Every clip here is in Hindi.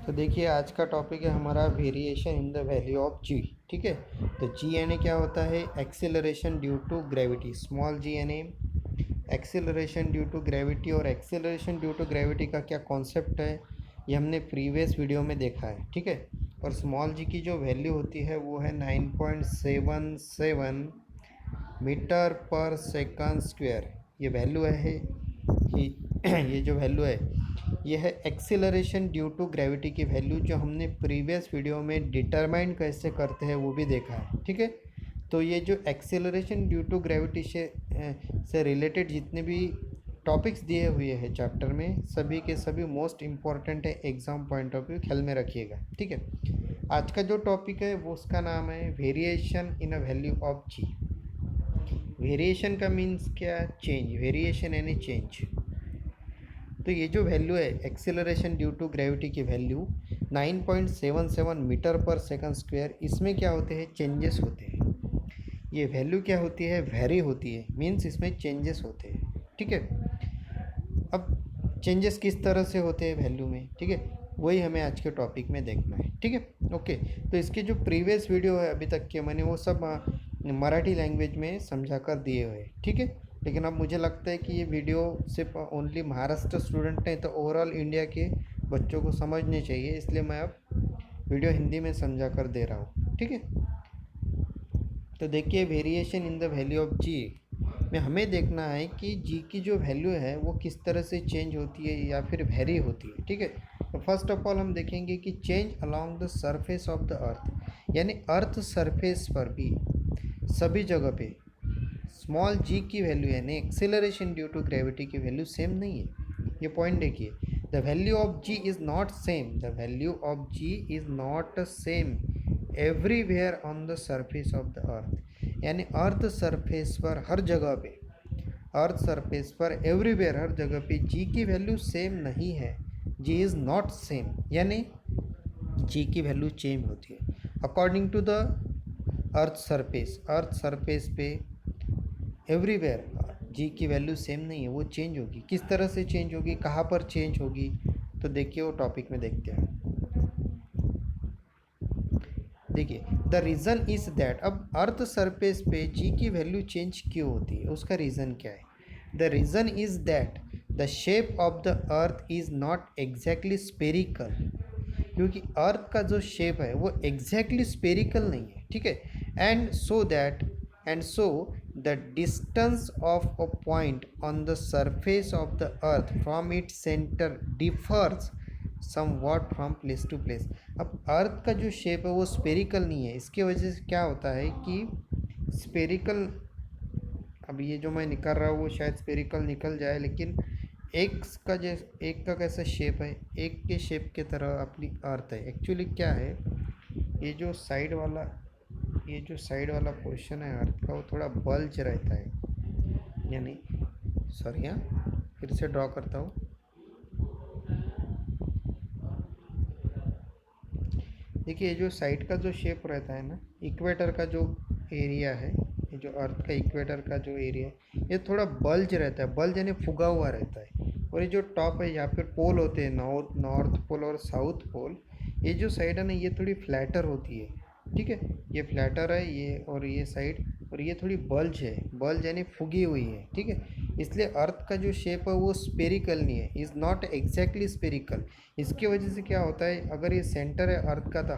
तो देखिए आज का टॉपिक है हमारा variation in the value of g. ठीक है, तो जी यानी क्या होता है? Acceleration due to gravity. Small g यानी एक्सेलरेशन ड्यू टू ग्रेविटी। और एक्सेलरेशन ड्यू टू ग्रेविटी का क्या कॉन्सेप्ट है ये हमने प्रीवियस वीडियो में देखा है। ठीक है, और स्मॉल जी की जो वैल्यू होती है वो है 9.77 मीटर पर सेकंड स्क्वायर। ये वैल्यू है कि ये जो वैल्यू है ये है एक्सीलरेशन ड्यू टू ग्रेविटी की वैल्यू, जो हमने प्रीवियस वीडियो में डिटरमाइन कैसे करते हैं वो भी देखा है। ठीक है, तो ये जो एक्सीलरेशन ड्यू टू ग्रेविटी से रिलेटेड जितने भी टॉपिक्स दिए हुए हैं चैप्टर में, सभी के सभी मोस्ट इम्पॉर्टेंट है एग्जाम पॉइंट ऑफ व्यू, ख्याल में रखिएगा। ठीक है, आज का जो टॉपिक है वो उसका नाम है variation in a value of G. Variation का मीन्स क्या? चेंज। वेरिएशन यानी चेंज। तो ये जो वैल्यू है एक्सेलरेशन ड्यू टू ग्रेविटी की वैल्यू 9.77 मीटर पर सेकंड स्क्वायर, इसमें क्या होते हैं? चेंजेस होते हैं। ये वैल्यू क्या होती है? वेरी होती है, मीन्स इसमें चेंजेस होते हैं। ठीक है, अब चेंजेस किस तरह से होते हैं वैल्यू में, ठीक है, वही हमें आज के टॉपिक में देखना है। ठीक है, ओके। तो इसके जो प्रीवियस वीडियो है अभी तक के, मैंने वो सब मराठी लैंग्वेज में समझा कर दिए हुए। ठीक है, लेकिन अब मुझे लगता है कि ये वीडियो सिर्फ ओनली महाराष्ट्र स्टूडेंट नहीं तो ओवरऑल इंडिया के बच्चों को समझने चाहिए, इसलिए मैं अब वीडियो हिंदी में समझा कर दे रहा हूँ। ठीक है, तो देखिए variation in the value of g में हमें देखना है कि जी की जो वैल्यू है वो किस तरह से चेंज होती है या फिर वेरी होती है। ठीक है, तो फर्स्ट ऑफ ऑल हम देखेंगे कि change along the surface of the earth, यानी अर्थ सरफेस पर भी सभी जगह पे स्मॉल जी की वैल्यू यानी एक्सेलरेशन ड्यू टू ग्रेविटी की वैल्यू सेम नहीं है। ये पॉइंट देखिए, the value of G is not same, the value of G is not same everywhere on the surface of the earth, यानी अर्थ सरफेस पर हर जगह पे, अर्थ सरफेस पर एवरीवेयर हर जगह पे जी की वैल्यू सेम नहीं है। जी इज़ नॉट सेम यानी जी की वैल्यू चेंज होती है according to the earth surface पे एवरीवेयर जी की वैल्यू सेम नहीं है, वो चेंज होगी। किस तरह से चेंज होगी, कहाँ पर चेंज होगी, तो देखिए वो टॉपिक में देखते हैं। देखिए द रीज़न इज़ दैट, अब अर्थ सरफेस पे जी की वैल्यू चेंज क्यों होती है, उसका रीज़न क्या है? The reason is that the shape of the earth is not exactly spherical, क्योंकि अर्थ का जो शेप है वो एग्जैक्टली स्पेरिकल नहीं है। ठीक है, and so the distance of a point on the surface of the earth from its centre differs somewhat from place to place. अब अर्थ का जो शेप है वो स्पेरिकल नहीं है, इसकी वजह से क्या होता है कि स्पेरिकल, अब ये जो मैं निकाल रहा हूँ वो शायद स्पेरिकल निकल जाए, लेकिन एक का कैसा शेप है, एक के शेप के तरह अपनी अर्थ है। एक्चुअली क्या है, ये जो साइड वाला पोर्शन है अर्थ का वो थोड़ा बल्ज रहता है, यानी सॉरी, यहाँ फिर से ड्रॉ करता हूँ। देखिए ये जो साइड का जो शेप रहता है ना, इक्वेटर का जो एरिया है, ये जो अर्थ का इक्वेटर का जो एरिया है ये थोड़ा बल्ज रहता है, बल्ज यानी फुगा हुआ रहता है। और ये जो टॉप है, यहाँ पे पोल होते हैं, नॉर्थ पोल और साउथ पोल, ये जो साइड है ना ये थोड़ी फ्लैटर होती है। ठीक है, ये फ्लैटर है ये, और ये साइड, और ये थोड़ी बल्ज है, बल्ज यानी फुगी हुई है। ठीक है, इसलिए अर्थ का जो शेप है वो स्पेरिकल नहीं है, इज़ नॉट एग्जैक्टली स्पेरिकल। इसकी वजह से क्या होता है, अगर ये सेंटर है अर्थ का, तो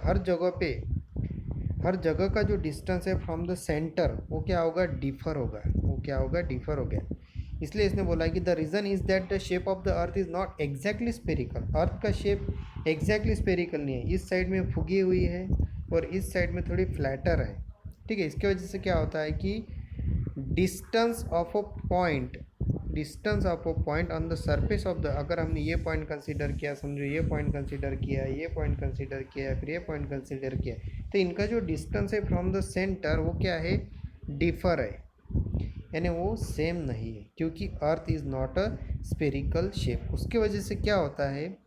हर जगह का जो डिस्टेंस है फ्रॉम द सेंटर वो क्या होगा? डिफर होगा। वो क्या होगा? डिफर हो गया। इसलिए इसने बोला कि the reason is that the shape of the earth is not exactly spherical. Earth का शेप एग्जैक्टली स्पेरिकल नहीं है, इस साइड में फुगी हुई है और इस साइड में थोड़ी फ्लैटर है। ठीक है, इसकी वजह से क्या होता है कि distance of a point on the surface of the, अगर हमने ये पॉइंट कंसीडर किया, समझो ये पॉइंट कंसीडर किया, ये पॉइंट कंसीडर किया, फिर ये पॉइंट कंसीडर किया, तो इनका जो डिस्टेंस है फ्रॉम द सेंटर वो क्या है? डिफर है, यानी वो सेम नहीं है, क्योंकि अर्थ is not a spherical shape. उसके वजह से क्या होता है,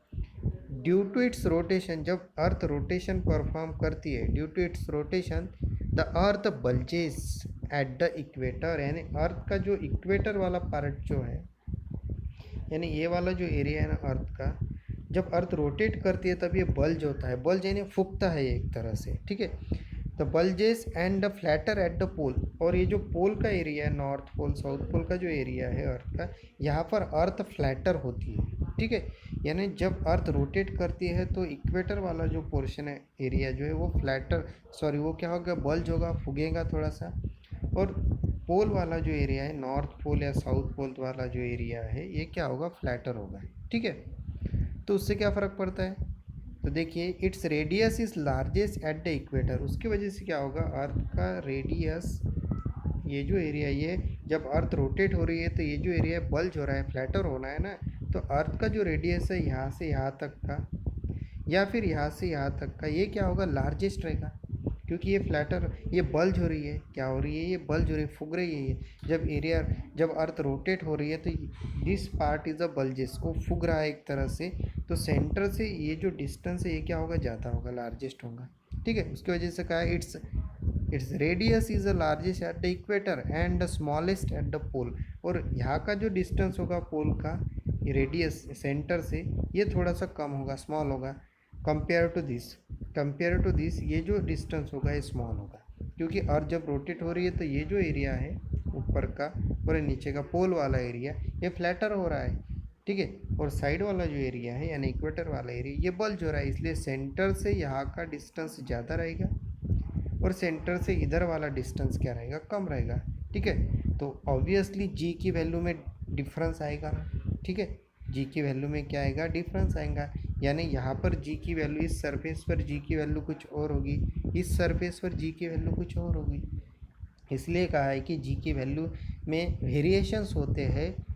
ड्यू टू इट्स रोटेशन, जब अर्थ रोटेशन परफॉर्म करती है, due to its rotation the earth bulges at the equator, यानी अर्थ का जो इक्वेटर वाला पार्ट जो है, यानी ये वाला जो एरिया है ना अर्थ का, जब अर्थ रोटेट करती है तब ये बल्ज होता है, बल्ज यानी फूकता है एक तरह से, ठीक है। The bulges and the flatter at the pole, और ये जो पोल का एरिया है, नॉर्थ पोल साउथ पोल का जो एरिया है अर्थ का, यहाँ पर अर्थ फ्लैटर होती है, ठीक है। यानी जब अर्थ रोटेट करती है तो इक्वेटर वाला जो पोर्शन है, एरिया जो है वो फ्लैटर, सॉरी वो क्या होगा, बल्ज होगा, फूगेगा थोड़ा सा। और पोल वाला जो एरिया है, नॉर्थ पोल या साउथ पोल वाला जो एरिया है, ये क्या होगा, फ्लैटर होगा, ठीक है। तो उससे क्या फ़र्क पड़ता है, तो देखिए it's radius is largest at the equator, उसकी वजह से क्या होगा, अर्थ का रेडियस, ये जो एरिया, ये जब अर्थ रोटेट हो रही है तो ये जो एरिया बल्ज हो रहा है, फ्लैटर होना है ना, तो अर्थ का जो रेडियस है यहाँ से यहाँ तक का या फिर यहाँ से यहाँ तक का, ये क्या होगा, लार्जेस्ट रहेगा, क्योंकि ये फ्लैटर, ये बल्ज हो रही है, क्या हो रही है, ये बल्ज हो रही है, फूग रही है ये। जब एरिया, जब अर्थ रोटेट हो रही है तो this part is a bulges, वो फूग रहा है एक तरह से, तो सेंटर से ये जो डिस्टेंस है ये क्या होगा, ज़्यादा होगा, लार्जेस्ट होगा, ठीक है। उसकी वजह से कहा है it's radius is the largest at the equator and the smallest at the pole, और यहाँ का जो डिस्टेंस होगा पोल का, ये रेडियस सेंटर से, ये थोड़ा सा कम होगा, स्मॉल होगा, कंपेयर टू दिस ये जो डिस्टेंस होगा ये स्मॉल होगा, क्योंकि अर्थ जब रोटेट हो रही है तो ये जो एरिया है ऊपर का और नीचे का पोल वाला एरिया, ये फ्लैटर हो रहा है, ठीक है। और साइड वाला जो एरिया है यानी इक्वेटर वाला एरिया, ये बल्ज हो रहा है, इसलिए सेंटर से यहाँ का डिस्टेंस ज़्यादा रहेगा और सेंटर से इधर वाला डिस्टेंस क्या रहेगा, कम रहेगा, ठीक है। तो ऑब्वियसली जी की वैल्यू में डिफरेंस आएगा, ठीक है। जी की वैल्यू में क्या आएगा, डिफरेंस आएगा, यानी यहाँ पर जी की वैल्यू, इस सरफेस पर जी की वैल्यू कुछ और होगी, इस सरफेस पर जी की वैल्यू कुछ और होगी। इसलिए कहा है कि जी की वैल्यू में वेरिएशंस होते हैं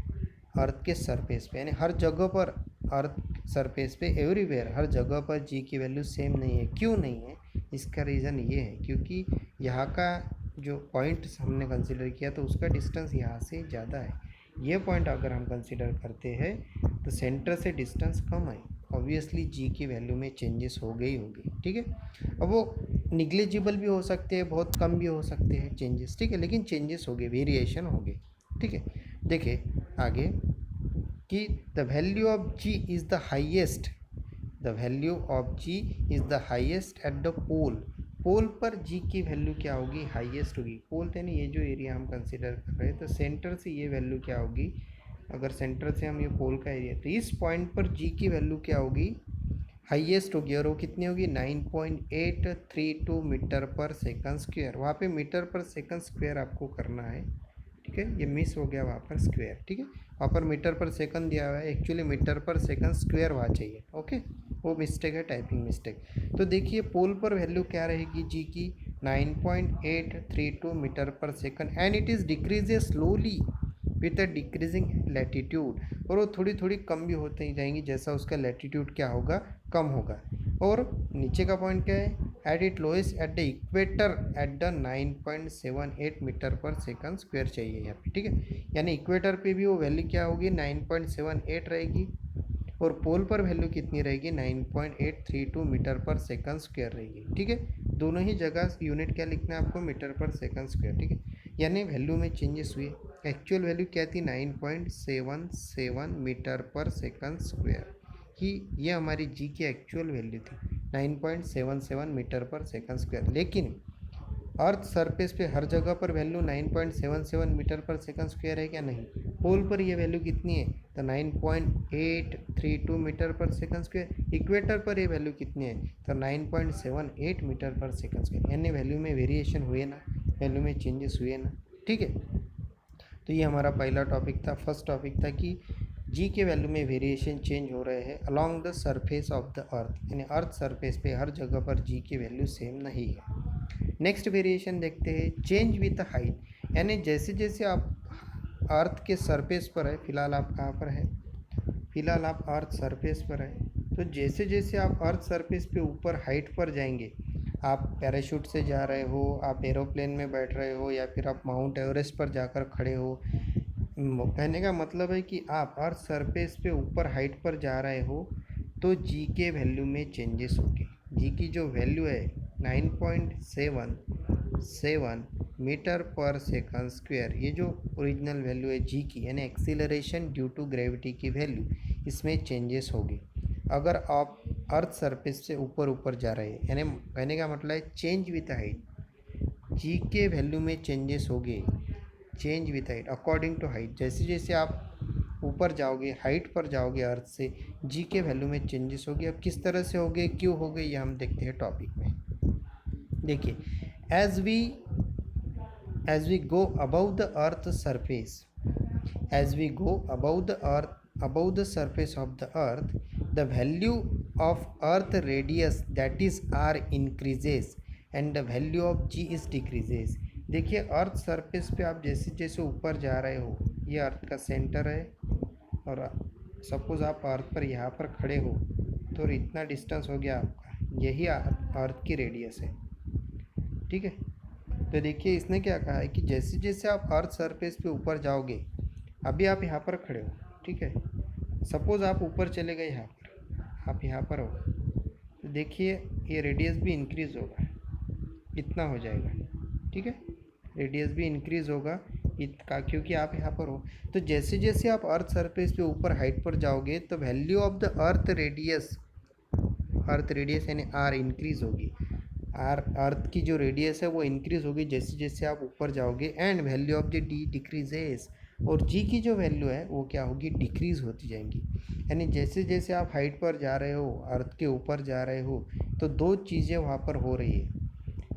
अर्थ के सरफेस पे, यानी हर जगह पर अर्थ सरफेस पे एवरीवेयर, हर जगह पर जी की वैल्यू सेम नहीं है। क्यों नहीं है, इसका रीज़न ये है क्योंकि यहाँ का जो पॉइंट हमने कंसिडर किया तो उसका डिस्टेंस यहाँ से ज़्यादा है। ये पॉइंट अगर हम कंसिडर करते हैं तो सेंटर से डिस्टेंस कम है, ऑब्वियसली जी की वैल्यू में चेंजेस हो गई होगी, ठीक है। अब वो निग्लेजिबल भी हो सकते हैं, बहुत कम भी हो सकते हैं चेंजेस, ठीक है, लेकिन चेंजेस हो गए, वेरिएशन हो गए, ठीक है। देखिए आगे कि the value of G is the highest, the value of G is the highest at the pole, pole पर जी की वैल्यू क्या होगी, हाईएस्ट होगी। पोल यानी ये जो एरिया हम कंसिडर कर रहे हैं, तो सेंटर से ये वैल्यू क्या होगी, अगर सेंटर से हम ये पोल का एरिया, तो इस पॉइंट पर जी की वैल्यू क्या होगी, हाईएस्ट होगी, और वो कितनी होगी, 9.832 मीटर पर सेकंड स्क्वायर। वहाँ पे मीटर पर सेकंड स्क्वायर आपको करना है, ठीक है, ये मिस हो गया वहाँ पर स्क्वायर, ठीक है। वहाँ पर मीटर पर सेकंड दिया हुआ है, एक्चुअली मीटर पर सेकंड स्क्वायर वहाँ चाहिए, ओके, वो मिस्टेक है, टाइपिंग मिस्टेक। तो देखिए पोल पर वैल्यू क्या रहेगी जी की, 9.832 मीटर पर second, and it is decreases slowly with a decreasing latitude, और वो थोड़ी थोड़ी कम भी होते ही जाएंगी जैसा उसका लैटिट्यूड क्या होगा, कम होगा। और नीचे का पॉइंट क्या है, at it lowest at the equator at the 9.78 metre पर सेकंड स्क्वायर चाहिए यहाँ पे, ठीक है। यानी इक्वेटर पे भी वो वैल्यू क्या होगी, 9.78 रहेगी, और पोल पर वैल्यू कितनी रहेगी, 9.832 मीटर पर सेकंड स्क्वायर रहेगी, ठीक है। दोनों ही जगह यूनिट क्या लिखना है आपको, मीटर पर सेकंड स्क्वायर, ठीक है। यानी वैल्यू में चेंजेस हुए, एक्चुअल वैल्यू क्या थी, 9.77 मीटर पर सेकंड स्क्वायर, कि ये हमारी जी की एक्चुअल वैल्यू थी, 9.77 मीटर पर सेकंड स्क्वायर। लेकिन अर्थ सरफेस पे हर जगह पर वैल्यू 9.77 मीटर पर सेकंड स्क्वायर है क्या, नहीं। पोल पर ये वैल्यू कितनी है, तो 9.832 मीटर पर सेकंड स्क्वायर। इक्वेटर पर ये वैल्यू कितनी है, तो 9.78 मीटर पर सेकंड स्क्वायर, यानी वैल्यू में वेरिएशन हुए ना, वैल्यू में चेंजेस हुए ना, ठीक है। तो ये हमारा पहला टॉपिक था, फर्स्ट टॉपिक था कि जी के वैल्यू में वेरिएशन चेंज हो रहे हैं along the surface of the earth, यानी अर्थ सरफेस पे हर जगह पर जी की वैल्यू सेम नहीं है। नेक्स्ट वेरिएशन देखते हैं, चेंज विथ हाइट, यानी जैसे जैसे आप अर्थ के सरफेस पर है, फिलहाल आप कहाँ पर है, फिलहाल आप अर्थ सरफेस पर है, तो जैसे जैसे आप अर्थ सरफेस पे ऊपर हाइट पर जाएंगे, आप पैराशूट से जा रहे हो, आप एरोप्लेन में बैठ रहे हो, या फिर आप माउंट एवरेस्ट पर जाकर खड़े हो, कहने का मतलब है कि आप अर्थ सरफेस पे ऊपर हाइट पर जा रहे हो, तो जी के वैल्यू में चेंजेस होंगे। जी की जो वैल्यू है 9.77 मीटर पर सेकंड स्क्वायर, ये जो ओरिजिनल वैल्यू है जी की, यानी एक्सीलरेशन ड्यू टू ग्रेविटी की वैल्यू, इसमें चेंजेस होगी। अगर आप अर्थ सरफेस से ऊपर ऊपर जा रहे हैं, यानी कहने का मतलब है चेंज विथ हाइट, जी के वैल्यू में चेंजेस होंगे, change with height according to height. जैसे जैसे आप ऊपर जाओगे, हाइट पर जाओगे अर्थ से, जी के वैल्यू में चेंजेस होगी। अब किस तरह से होंगे, क्यों होंगे, ये हम देखते हैं टॉपिक में। देखिए, as we go above the earth surface, as we go above the surface of the earth, the value of earth radius, that is r, increases and the value of g is decreases। देखिए, अर्थ सरफेस पे आप जैसे जैसे ऊपर जा रहे हो, ये अर्थ का सेंटर है, और सपोज आप अर्थ पर यहाँ पर खड़े हो तो इतना डिस्टेंस हो गया आपका, यही अर्थ की रेडियस है। ठीक है, तो देखिए इसने क्या कहा है कि जैसे जैसे आप अर्थ सरफेस पे ऊपर जाओगे, अभी आप यहाँ पर खड़े हो, ठीक है, सपोज आप ऊपर चले गए, यहाँ पर आप यहाँ पर हो, तो देखिए ये रेडियस भी इंक्रीज होगा, इतना हो जाएगा। ठीक है, रेडियस भी इंक्रीज होगा इतना, क्योंकि आप यहाँ पर हो। तो जैसे जैसे आप अर्थ सरफेस पे ऊपर हाइट पर जाओगे तो value of the earth radius यानी आर इंक्रीज होगी। अर्थ की जो रेडियस है वो इंक्रीज होगी जैसे जैसे आप ऊपर जाओगे, and value of the D decreases, और जी की जो वैल्यू है वो क्या होगी, डिक्रीज होती जाएंगी। यानी जैसे जैसे आप हाइट पर जा रहे हो, अर्थ के ऊपर जा रहे हो, तो दो चीज़ें वहाँ पर हो रही है।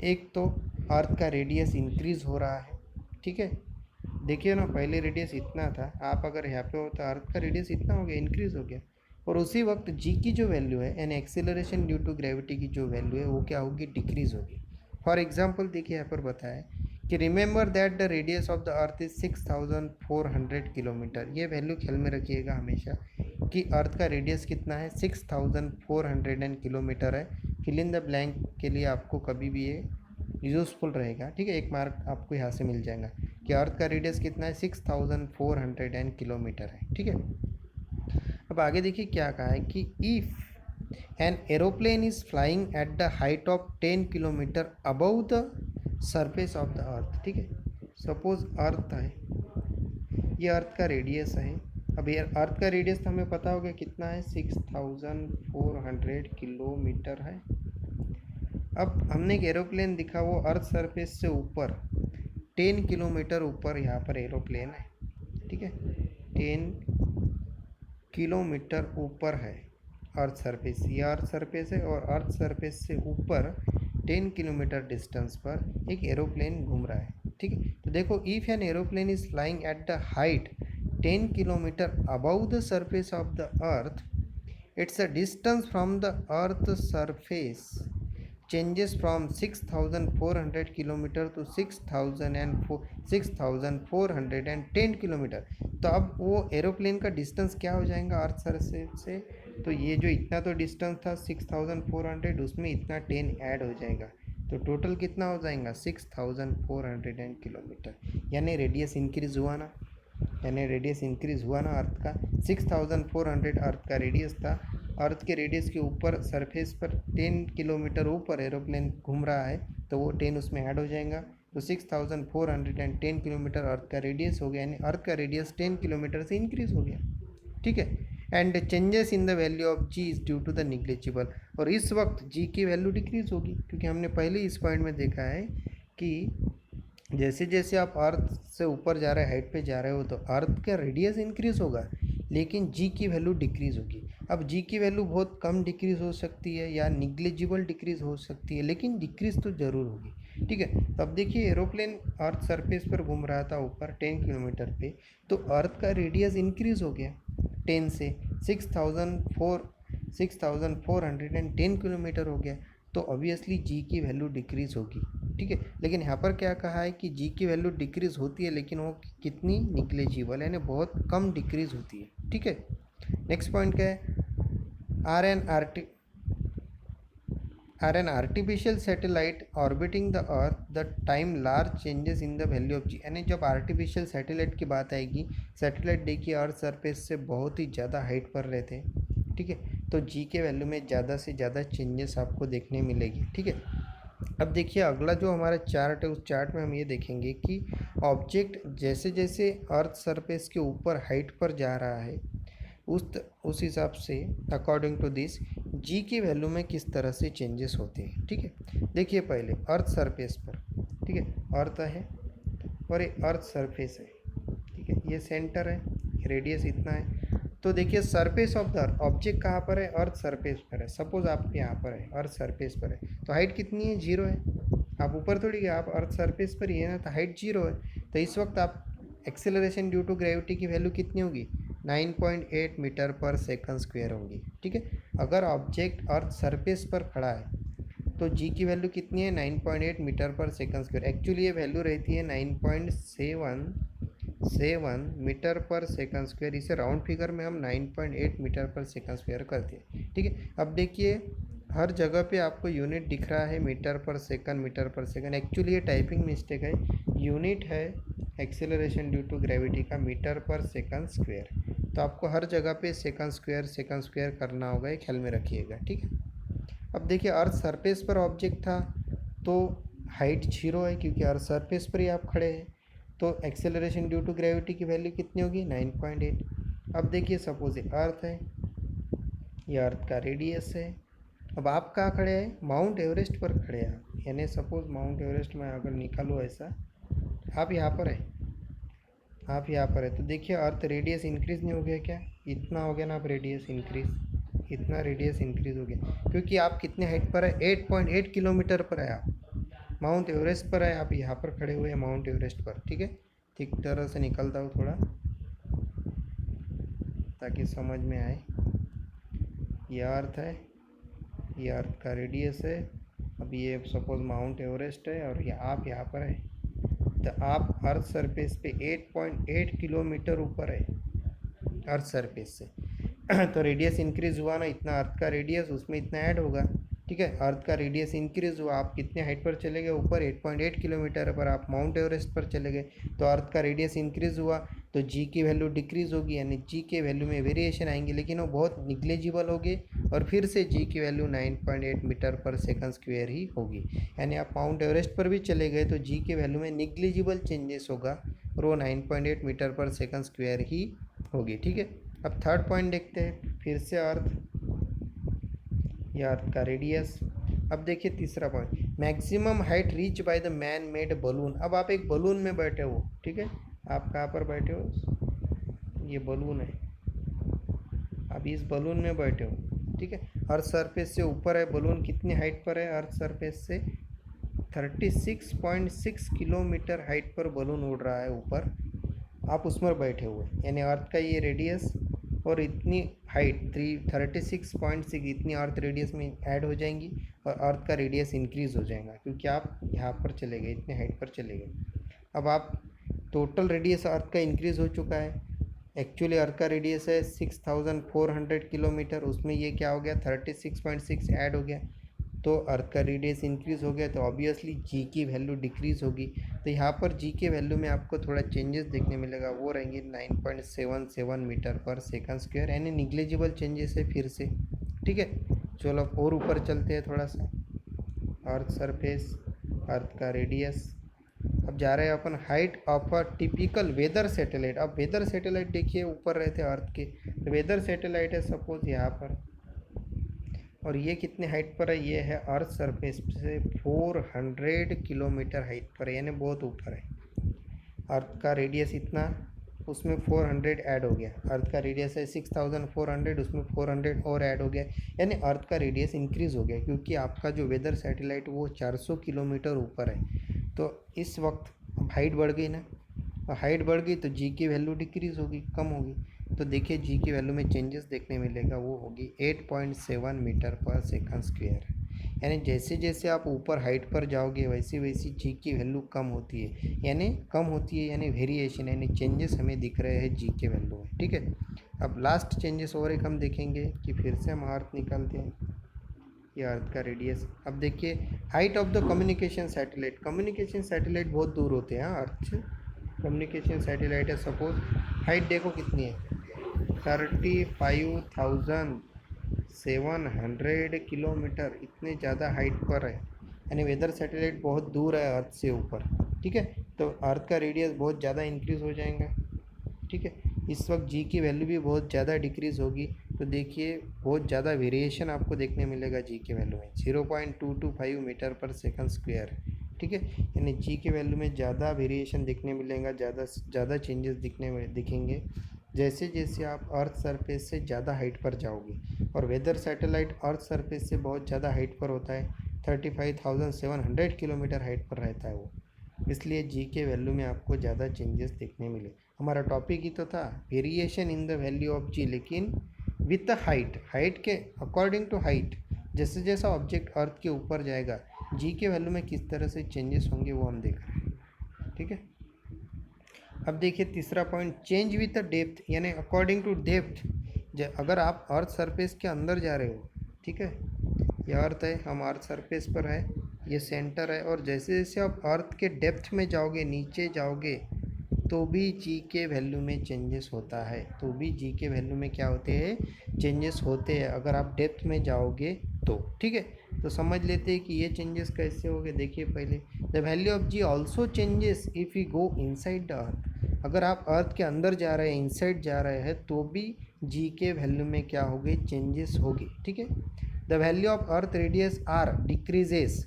एक तो अर्थ का रेडियस इंक्रीज हो रहा है, ठीक है, देखिए ना, पहले रेडियस इतना था, आप अगर यहाँ पे हो तो अर्थ का रेडियस इतना हो गया, इंक्रीज हो गया। और उसी वक्त जी की जो वैल्यू है यानी एक्सेलरेशन ड्यू टू ग्रेविटी की जो वैल्यू है वो क्या होगी, डिक्रीज होगी। फॉर एग्जांपल देखिए यहाँ पर बताया कि remember that the radius of the earth is 6400 kilometre. ये वैल्यू ख्याल में रखिएगा हमेशा कि अर्थ का रेडियस कितना है, 6400 किलोमीटर है। फिल इन द ब्लैंक के लिए आपको कभी भी ये यूज़फुल रहेगा। ठीक है, एक मार्क आपको यहाँ से मिल जाएगा कि अर्थ का रेडियस कितना है, 6400 किलोमीटर है। ठीक है, अब आगे देखिए क्या कहा है कि if an aeroplane is flying at the height of 10 kilometre above the surface of the अर्थ। ठीक है, सपोज अर्थ है, ये अर्थ का रेडियस है। अब ये अर्थ का रेडियस तो हमें पता होगा कितना है, 6400 किलोमीटर है। अब हमने एक एरोप्लेन दिखा, वो अर्थ सरफेस से ऊपर 10 किलोमीटर ऊपर यहाँ पर एरोप्लेन है। ठीक है, 10 किलोमीटर ऊपर है अर्थ सरफेस, ये अर्थ सरफेस है, और अर्थ सरफेस से ऊपर 10 किलोमीटर डिस्टेंस पर एक एरोप्लेन घूम रहा है। ठीक है, तो देखो, if an aeroplane is flying at the height 10 kilometre above the surface of the earth, it's a distance from the earth surface changes from 6400 kilometre to 6410 kilometre. तो अब वो एरोप्लेन का डिस्टेंस क्या हो जाएगा अर्थ सरफेस से, तो ये जो इतना तो डिस्टेंस था 6400, उसमें इतना 10 ऐड हो जाएगा, तो टोटल कितना हो जाएगा 6400 किलोमीटर। यानी रेडियस इंक्रीज हुआ ना, यानी रेडियस इंक्रीज हुआ ना अर्थ का। 6400 अर्थ का रेडियस था, अर्थ के रेडियस के ऊपर सरफेस पर 10 किलोमीटर ऊपर एरोप्लेन घूम रहा है, तो वो 10 उसमें ऐड हो जाएगा, तो 6410 किलोमीटर अर्थ का रेडियस हो गया, यानी अर्थ का रेडियस 10 किलोमीटर से इंक्रीज हो गया। ठीक है, and changes in the value of G is due to the negligible, और इस वक्त जी की वैल्यू डिक्रीज होगी, क्योंकि हमने पहले इस पॉइंट में देखा है कि जैसे जैसे आप अर्थ से ऊपर जा रहे हैं, हाइट पे जा रहे हो, तो अर्थ का रेडियस इंक्रीज होगा, लेकिन जी की वैल्यू डिक्रीज़ होगी। अब जी की वैल्यू बहुत कम डिक्रीज़ हो सकती है या निग्लेजिबल डिक्रीज़ हो सकती है, लेकिन डिक्रीज़ तो ज़रूर होगी। ठीक है, तो अब देखिए एरोप्लेन अर्थ सरफेस पर घूम रहा था ऊपर 10 किलोमीटर पे, तो अर्थ का रेडियस इंक्रीज़ हो गया 10 से 6410 किलोमीटर हो गया, तो ऑब्वियसली जी की वैल्यू डिक्रीज़ होगी। ठीक है, लेकिन यहाँ पर क्या कहा है कि जी की वैल्यू डिक्रीज़ होती है, लेकिन वो कितनी, निग्लेजिबल, यानी बहुत कम डिक्रीज़ होती है। ठीक है, नेक्स्ट पॉइंट क्या है, are an artificial satellite orbiting the earth the time large changes in the value of g. यानी जब आर्टिफिशियल सैटेलाइट की बात आएगी, सैटेलाइट देखिए अर्थ सरफेस से बहुत ही ज़्यादा हाइट पर रहते हैं। ठीक है, तो जी के वैल्यू में ज़्यादा से ज़्यादा चेंजेस आपको देखने मिलेगी। ठीक है, अब देखिए अगला जो हमारा चार्ट है, उस चार्ट में हम ये देखेंगे कि ऑब्जेक्ट जैसे जैसे अर्थ सरफेस के ऊपर हाइट पर जा रहा है, उस हिसाब से अकॉर्डिंग टू दिस जी की वैल्यू में किस तरह से चेंजेस होते हैं। ठीक है, देखिए पहले अर्थ सरफेस पर, ठीक है, अर्थ है और ये अर्थ सरफेस है, ठीक है, ये सेंटर है, रेडियस इतना है। तो देखिए सरफेस ऑफ द ऑब्जेक्ट कहाँ पर है, अर्थ सरफेस पर है। सपोज आप यहाँ पर है, अर्थ सरफेस पर है, तो हाइट कितनी है, 0 है। आप ऊपर थोड़ी गए, आप अर्थ सरफेस पर ही है ना, तो हाइट 0 है। तो इस वक्त आप एक्सेलरेशन ड्यू टू ग्रेविटी की वैल्यू कितनी होगी, 9.8 मीटर पर सेकंड स्क्वायर होगी। ठीक है, अगर ऑब्जेक्ट अर्थ सरफेस पर खड़ा है तो जी की वैल्यू कितनी है, 9.8 मीटर पर सेकंड स्क्वायर। एक्चुअली ये वैल्यू रहती है 9.77 मीटर पर सेकंड स्क्वायर। इसे राउंड फिगर में हम 9.8 मीटर पर सेकंड स्क्वायर करते हैं। ठीक है, अब देखिए हर जगह पे आपको यूनिट दिख रहा है मीटर पर सेकंड, मीटर पर सेकंड। एक्चुअली ये टाइपिंग मिस्टेक है, यूनिट है एक्सेलरेशन ड्यू टू ग्रेविटी का मीटर पर सेकंड स्क्वायर। तो आपको हर जगह पे सेकंड स्क्वायर करना होगा, ये ख्याल में रखिएगा। ठीक है, अब देखिए अर्थ सरफेस पर ऑब्जेक्ट था तो हाइट 0 है, क्योंकि अर्थ सरफेस पर ही आप खड़े हैं। तो एक्सेलरेशन ड्यू टू ग्रेविटी की वैल्यू कितनी होगी, 9.8। अब देखिए सपोज ये अर्थ है, ये अर्थ का रेडियस है। अब आप कहाँ खड़े हैं, माउंट एवरेस्ट पर खड़े हैं आप, यानी सपोज माउंट एवरेस्ट में अगर निकालो ऐसा, आप यहाँ पर है, आप यहाँ पर है। तो देखिए अर्थ रेडियस इंक्रीज नहीं हो गया क्या, इतना हो गया ना, आप रेडियस इंक्रीज, इतना रेडियस इंक्रीज हो गया, क्योंकि आप कितने हाइट पर है, 8.8 किलोमीटर पर है। आप माउंट एवरेस्ट पर है, आप यहाँ पर खड़े हुए हैं माउंट एवरेस्ट पर। ठीक है, ठीक तरह से निकलता हूँ थोड़ा ताकि समझ में आए। ये अर्थ है, ये अर्थ का रेडियस है। अब ये सपोज माउंट एवरेस्ट है और ये आप यहाँ पर है, तो आप अर्थ सरफेस पे 8.8 किलोमीटर ऊपर है अर्थ सरफेस से। तो रेडियस इंक्रीज हुआ ना, इतना अर्थ का रेडियस उसमें इतना ऐड होगा। ठीक है, अर्थ का रेडियस इंक्रीज हुआ, आप कितने हाइट पर चले गए, ऊपर 8.8 किलोमीटर पर, आप माउंट एवरेस्ट पर चले गए। तो अर्थ का रेडियस इंक्रीज हुआ तो जी की वैल्यू डिक्रीज होगी, यानी जी के वैल्यू में वेरिएशन आएंगे, लेकिन वो बहुत निग्लेजिबल होगी। और फिर से जी की वैल्यू 9.8 मीटर पर सेकंड स्क्वायर ही होगी। यानी आप माउंट एवरेस्ट पर भी चले गए तो जी के वैल्यू में निग्लेजिबल चेंजेस होगा और वो 9.8 मीटर पर सेकंड स्क्वायर ही होगी। ठीक है, अब थर्ड पॉइंट देखते हैं, फिर से अर्थ, या अर्थ का रेडियस। अब देखिए तीसरा point, maximum height reach by the man made balloon. अब आप एक बलून में बैठे हो, ठीक है, आप कहाँ पर बैठे हो, ये बलून है, आप इस बलून में बैठे हो। ठीक है, अर्थ सरफेस से ऊपर है बलून, कितनी हाइट पर है, अर्थ सरफेस से 36.6 किलोमीटर हाइट पर बलून उड़ रहा है ऊपर, आप उसमें बैठे हुए, यानी अर्थ का ये रेडियस और इतनी हाइट 36.6 इतनी अर्थ रेडियस में ऐड हो जाएंगी और अर्थ का रेडियस इंक्रीज हो जाएगा, क्योंकि आप यहाँ पर चले गए, इतने हाइट पर चले गए। अब आप टोटल रेडियस अर्थ का इंक्रीज हो चुका है। एक्चुअली अर्थ का रेडियस है 6400 किलोमीटर, उसमें ये क्या हो गया, 36.6 ऐड हो गया, तो अर्थ का रेडियस इंक्रीज हो गया, तो ऑब्वियसली जी की वैल्यू डिक्रीज होगी। तो यहाँ पर जी के वैल्यू में आपको थोड़ा चेंजेस देखने मिलेगा, वो रहेंगे 9.77 मीटर पर सेकंड स्क्वायर, यानी निग्लेजिबल चेंजेस है फिर से। ठीक है, चलो और ऊपर चलते हैं थोड़ा सा, अर्थ सरफेस, अर्थ का रेडियस। अब जा रहे हैं अपन height of a typical weather satellite. अब वेदर सैटेलाइट देखिए ऊपर रहते हैं अर्थ के, तो वेदर सैटेलाइट है सपोज यहाँ पर, और ये कितने हाइट पर है, ये है अर्थ सरफेस से 400 किलोमीटर हाइट पर है, यानी बहुत ऊपर है। अर्थ का रेडियस इतना, उसमें 400 ऐड हो गया, अर्थ का रेडियस है 6400, उसमें 400 और ऐड हो गया, यानी अर्थ का रेडियस इंक्रीज़ हो गया, क्योंकि आपका जो वेदर सैटेलाइट वो 400 किलोमीटर ऊपर है। तो इस वक्त हाइट बढ़ गई ना, हाइट बढ़ गई तो जी की वैल्यू डिक्रीज़ होगी, कम होगी। तो देखिए जी की वैल्यू में चेंजेस देखने मिलेगा, वो होगी 8.7 मीटर पर सेकंड स्क्वायर। यानी जैसे जैसे आप ऊपर हाइट पर जाओगे वैसे वैसी जी की वैल्यू कम होती है, यानी वेरिएशन, यानी चेंजेस हमें दिख रहे हैं जी के वैल्यू में। ठीक है, अब लास्ट चेंजेस और एक हम देखेंगे कि फिर से हम अर्थ निकालते हैं, ये अर्थ का रेडियस। अब देखिए height of the communication satellite, communication satellite बहुत दूर होते हैं अर्थ से। कम्युनिकेशन सैटेलाइट है सपोज, हाइट देखो कितनी है, 35,700 किलोमीटर, इतने ज़्यादा हाइट पर है, यानी वेदर सैटेलाइट बहुत दूर है अर्थ से ऊपर। ठीक है, तो अर्थ का रेडियस बहुत ज़्यादा इंक्रीज़ हो जाएगा। ठीक है, इस वक्त जी की वैल्यू भी बहुत ज़्यादा डिक्रीज़ होगी, तो देखिए बहुत ज़्यादा वेरिएशन आपको देखने मिलेगा जी की वैल्यू में, 0.225 मीटर पर सेकंड स्क्वायर, ठीक है। यानी जी के वैल्यू में ज़्यादा वेरिएशन देखने मिलेगा, ज़्यादा चेंजेस दिखेंगे जैसे जैसे आप अर्थ सरफेस से ज़्यादा हाइट पर जाओगे। और वेदर सैटेलाइट अर्थ सरफेस से बहुत ज़्यादा हाइट पर होता है, 35,700 किलोमीटर हाइट पर रहता है वो, इसलिए जी के वैल्यू में आपको ज़्यादा चेंजेस देखने मिले। हमारा टॉपिक ही तो था variation in the value of g, लेकिन विथ द हाइट के अकॉर्डिंग टू हाइट, जैसे जैसा ऑब्जेक्ट अर्थ के ऊपर जाएगा जी के वैल्यू में किस तरह से चेंजेस होंगे वो हम देख रहे हैं, ठीक है। अब देखिए तीसरा point, change with the depth, यानी अकॉर्डिंग टू डेप्थ। अगर आप अर्थ सरफेस के अंदर जा रहे हो, ठीक है, ये अर्थ है, हम अर्थ सरफेस पर है, ये सेंटर है, और जैसे जैसे आप अर्थ के डेप्थ में जाओगे, नीचे जाओगे, तो भी जी के वैल्यू में चेंजेस होता है, तो भी जी के वैल्यू में क्या होते हैं, चेंजेस होते हैं अगर आप डेप्थ में जाओगे तो, ठीक है। तो समझ लेते हैं कि ये चेंजेस कैसे होंगे। देखिए पहले, the value of G also changes if you go inside the earth, अगर आप अर्थ के अंदर जा रहे हैं, इनसाइड जा रहे हैं, तो भी जी के वैल्यू में क्या होगी, चेंजेस होगी, ठीक है। The value of earth radius R decreases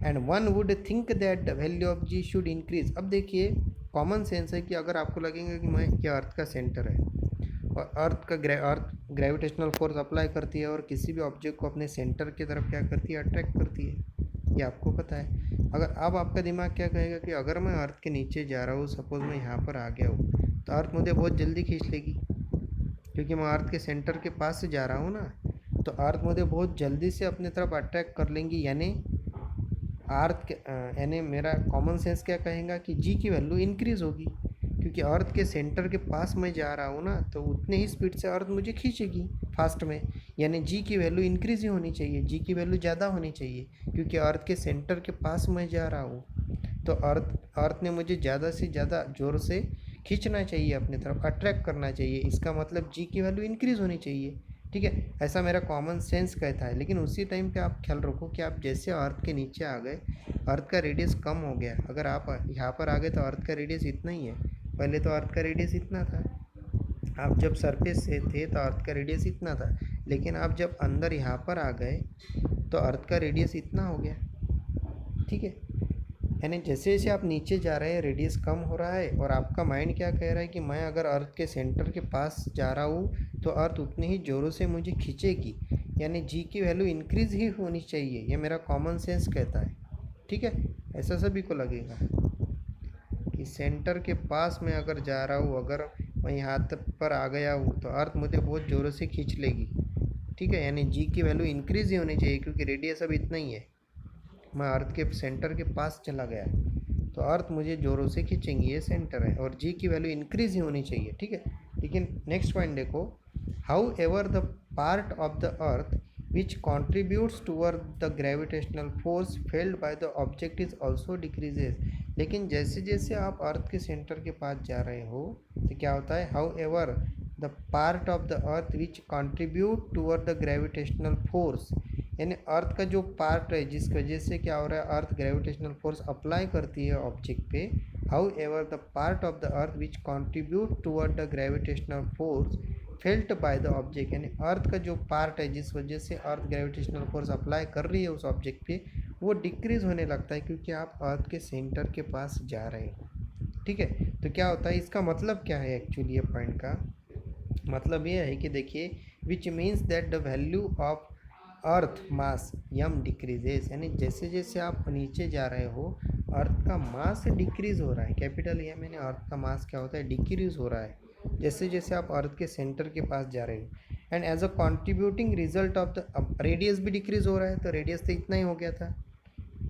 and one would think that the value of G should increase. अब देखिए कॉमन सेंस है कि अगर आपको लगेगा कि मैं ये अर्थ का सेंटर है और अर्थ ग्रेविटेशनल फोर्स अप्लाई करती है और किसी भी ऑब्जेक्ट को अपने सेंटर की तरफ क्या करती है, अट्रैक्ट करती है, ये आपको पता है। अगर अब आपका दिमाग क्या कहेगा कि अगर मैं अर्थ के नीचे जा रहा हूँ, सपोज मैं यहाँ पर आ गया हूँ, तो अर्थ मुझे बहुत जल्दी खींच लेगी, क्योंकि मैं अर्थ के सेंटर के पास से जा रहा हूँ ना, तो अर्थ मुझे बहुत जल्दी से अपने तरफ अट्रैक्ट कर लेंगी, यानी अर्थ यानी मेरा कॉमन सेंस क्या कहेगा कि जी की वैल्यू इंक्रीज़ होगी, क्योंकि अर्थ के सेंटर के पास मैं जा रहा हूँ ना, तो उतने ही स्पीड से अर्थ मुझे खींचेगी फास्ट में, यानी जी की वैल्यू इंक्रीज़ ही होनी चाहिए, जी की वैल्यू ज़्यादा होनी चाहिए, क्योंकि अर्थ के सेंटर के पास मैं जा रहा हूँ, तो अर्थ ने मुझे ज़्यादा से ज़्यादा ज़ोर से खींचना चाहिए अपनी तरफ, अट्रैक्ट करना चाहिए, इसका मतलब जी की वैल्यू इंक्रीज़ होनी चाहिए, ठीक है। ऐसा मेरा कॉमन सेंस कहता है। लेकिन उसी टाइम पे आप ख्याल रखो कि आप जैसे अर्थ के नीचे आ गए, अर्थ का रेडियस कम हो गया, अगर आप यहाँ पर आ गए तो अर्थ का रेडियस इतना ही है, पहले तो अर्थ का रेडियस इतना था, आप जब सरफेस से थे तो अर्थ का रेडियस इतना था, लेकिन आप जब अंदर यहाँ पर आ गए तो अर्थ का रेडियस इतना हो गया, ठीक है। यानी जैसे जैसे आप नीचे जा रहे हैं रेडियस कम हो रहा है, और आपका माइंड क्या कह रहा है कि मैं अगर अर्थ के सेंटर के पास जा रहा हूँ तो अर्थ उतने ही ज़ोरों से मुझे खींचेगी, यानी जी की वैल्यू इंक्रीज़ ही होनी चाहिए, ये मेरा कॉमन सेंस कहता है, ठीक है। ऐसा सभी को लगेगा कि सेंटर के पास मैं अगर जा रहा हूँ, अगर मैं यहाँ तक पर आ गया हूँ तो अर्थ मुझे बहुत ज़ोरों से खींच लेगी, ठीक है, यानी जी की वैल्यू इंक्रीज़ ही होनी चाहिए, क्योंकि रेडियस अब इतना ही है, मैं अर्थ के सेंटर के पास चला गया तो अर्थ मुझे ज़ोरों से खींचेंगी, ये सेंटर है, और जी की वैल्यू इंक्रीज ही होनी चाहिए, ठीक है। लेकिन नेक्स्ट पॉइंट देखो, how ever the part of the earth which contributes toward the gravitational force failed by the object is also decreases. लेकिन जैसे जैसे आप अर्थ के सेंटर के पास जा रहे हो तो क्या होता है, how ever the part of the earth which contribute toward the gravitational force, यानी अर्थ का जो पार्ट है जिस वजह से क्या हो रहा है, अर्थ ग्रेविटेशनल फोर्स अप्लाई करती है ऑब्जेक्ट पे, how ever the part of the earth which contribute toward the gravitational force felt by the object, यानी अर्थ का जो पार्ट है जिस वजह से अर्थ ग्रेविटेशनल फोर्स अप्लाई कर रही है उस ऑब्जेक्ट पे, वो डिक्रीज होने लगता है, क्योंकि आप अर्थ के सेंटर के पास जा रहे हो, ठीक है। तो क्या होता है, इसका मतलब क्या है, एक्चुअली ये पॉइंट का मतलब ये है कि देखिए, which means that the value of earth mass M decreases, यानी जैसे जैसे आप नीचे जा रहे हो अर्थ का मास डिक्रीज हो रहा है, कैपिटल एम, यानी अर्थ का मास क्या होता है, डिक्रीज हो रहा है जैसे जैसे आप अर्थ के सेंटर के पास जा रहे हो। And as a contributing result of the radius भी डिक्रीज हो रहा है, तो रेडियस तो इतना ही हो गया था,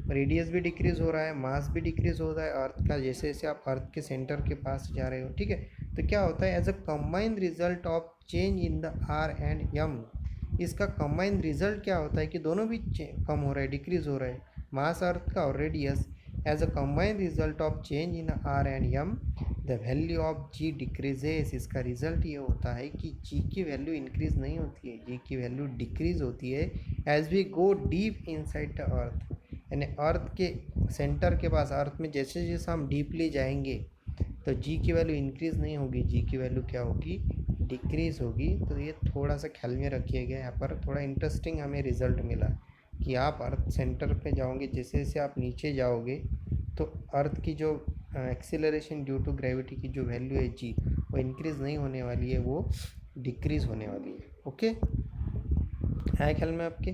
रेडियस भी डिक्रीज़ हो रहा है, मास भी डिक्रीज़ हो रहा है अर्थ का, जैसे जैसे आप अर्थ के सेंटर के पास जा रहे हो, ठीक है। तो क्या होता है, as a combined result of change in the R and M, इसका कंबाइंड रिजल्ट क्या होता है कि दोनों भी कम हो रहा है, डिक्रीज़ हो रहा है, मास अर्थ का और radius, as a combined result of change in R and M the value of G decreases, इसका रिजल्ट ये होता है कि जी की वैल्यू इंक्रीज़ नहीं होती है, जी की वैल्यू डिक्रीज़ होती है as we go deep inside the earth, यानी अर्थ के सेंटर के पास, अर्थ में जैसे जैसे हम डीपली जाएंगे तो जी की वैल्यू इंक्रीज़ नहीं होगी, जी की वैल्यू क्या होगी, डिक्रीज़ होगी। तो ये थोड़ा सा ख्याल में रखिएगा। यहाँ पर थोड़ा इंटरेस्टिंग हमें रिजल्ट मिला कि आप अर्थ सेंटर पे जाओगे, जैसे जैसे आप नीचे जाओगे तो अर्थ की जो एक्सीलरेशन ड्यू टू ग्रेविटी की जो वैल्यू है जी, वो इंक्रीज़ नहीं होने वाली है, वो डिक्रीज़ होने वाली है। ओके, है ख्याल में आपके?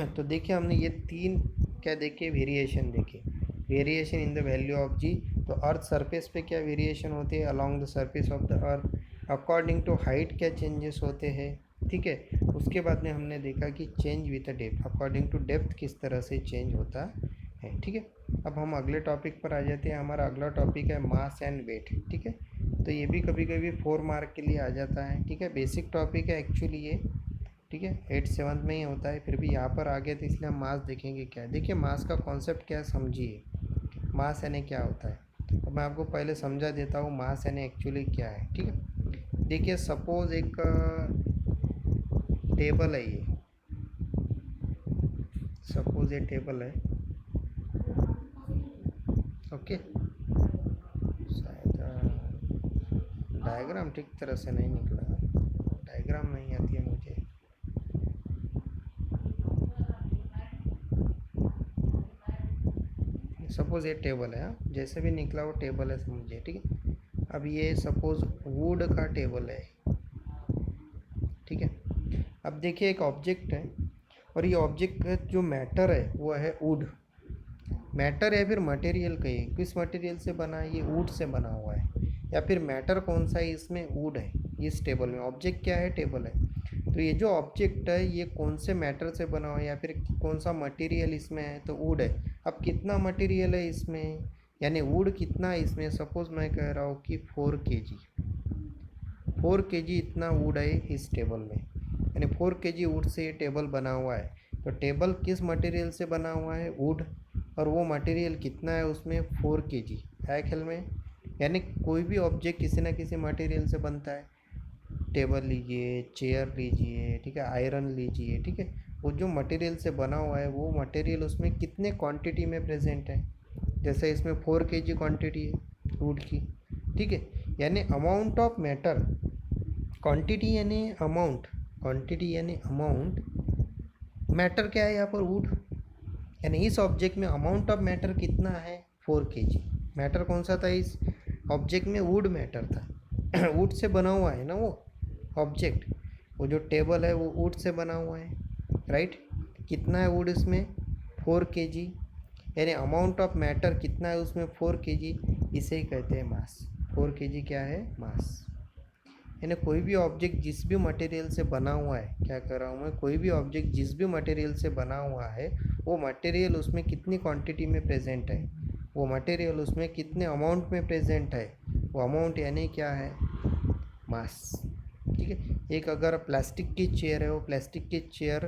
तो देखिए हमने ये तीन क्या देखे, वेरिएशन देखे। Variation in the value of g, तो अर्थ सरफेस पे क्या वेरिएशन होती है along the surface of the earth, according to height क्या चेंजेस होते हैं, ठीक है। उसके बाद में हमने देखा कि change with the depth, according to depth किस तरह से चेंज होता है, ठीक है। अब हम अगले टॉपिक पर आ जाते हैं। हमारा अगला टॉपिक है मास एंड वेट, ठीक है। तो ये भी कभी कभी 4 मार्क के लिए आ जाता है, ठीक है। बेसिक टॉपिक है एक्चुअली ये, ठीक है। 8th 7th में ही होता है, फिर भी यहाँ पर आ गए तो इसलिए हम मास देखेंगे क्या है। देखिए मास का कॉन्सेप्ट क्या है समझिए, मास यानी क्या होता है। तो मैं आपको पहले समझा देता हूँ मास यानी एक्चुअली क्या है, ठीक है। देखिए सपोज एक टेबल है, ये सपोज ये टेबल है, ओके। शायद डायग्राम ठीक तरह से नहीं निकला, डायग्राम नहीं आती है मुझे। सपोज ये टेबल है, जैसे भी निकला वो टेबल है समझिए, ठीक है। अब ये सपोज वुड का टेबल है, ठीक है। अब देखिए एक ऑब्जेक्ट है, और ये ऑब्जेक्ट का जो मैटर है वो है वुड। मैटर या फिर मटेरियल कहिए, किस मटेरियल से बना है, ये वुड से बना हुआ है, या फिर मैटर कौन सा है इसमें, वुड है इस टेबल में। ऑब्जेक्ट क्या है, टेबल है। तो ये जो ऑब्जेक्ट है ये कौन से मैटर से बना हुआ है या फिर कौन सा मटेरियल इसमें है, तो वुड है। अब कितना मटेरियल है इसमें, यानी वुड कितना है इसमें, सपोज मैं कह रहा हूँ कि 4 kg, 4 kg इतना वुड है इस टेबल में, यानी 4 kg वुड से ये टेबल बना हुआ है। तो टेबल किस मटेरियल से बना हुआ है, वुड, और वो मटेरियल कितना है उसमें, 4 kg है ख्याल में। यानी कोई भी ऑब्जेक्ट किसी ना किसी मटेरियल से बनता है। टेबल लीजिए, चेयर लीजिए, ठीक है, आयरन लीजिए, ठीक है। वो जो मटेरियल से बना हुआ है वो मटेरियल उसमें कितने क्वांटिटी में प्रेजेंट है, जैसे इसमें 4 kg क्वांटिटी है वुड की, ठीक है। यानी अमाउंट ऑफ मैटर, क्वांटिटी यानी अमाउंट, क्वांटिटी यानी अमाउंट, मैटर क्या है यहाँ पर, वुड। यानी इस ऑब्जेक्ट में अमाउंट ऑफ मैटर कितना है, 4 kg। मैटर कौन सा था इस ऑब्जेक्ट में, वुड मैटर था। वुड से बना हुआ है ना वो ऑब्जेक्ट, वो जो टेबल है वो वुड से बना हुआ है, राइट। कितना है वुड इसमें, 4 kg। यानी अमाउंट ऑफ मैटर कितना है उसमें, 4 kg। इसे ही कहते हैं मास। 4 kg क्या है, मास। यानी कोई भी ऑब्जेक्ट जिस भी मटेरियल से बना हुआ है, क्या कर रहा हूँ मैं, कोई भी ऑब्जेक्ट जिस भी मटेरियल से बना हुआ है वो मटेरियल उसमें कितनी क्वांटिटी में प्रेजेंट है, वो मटेरियल उसमें कितने अमाउंट में प्रेजेंट है, वो अमाउंट यानी क्या है, मास, ठीक है। एक अगर प्लास्टिक की चेयर है, वो प्लास्टिक की चेयर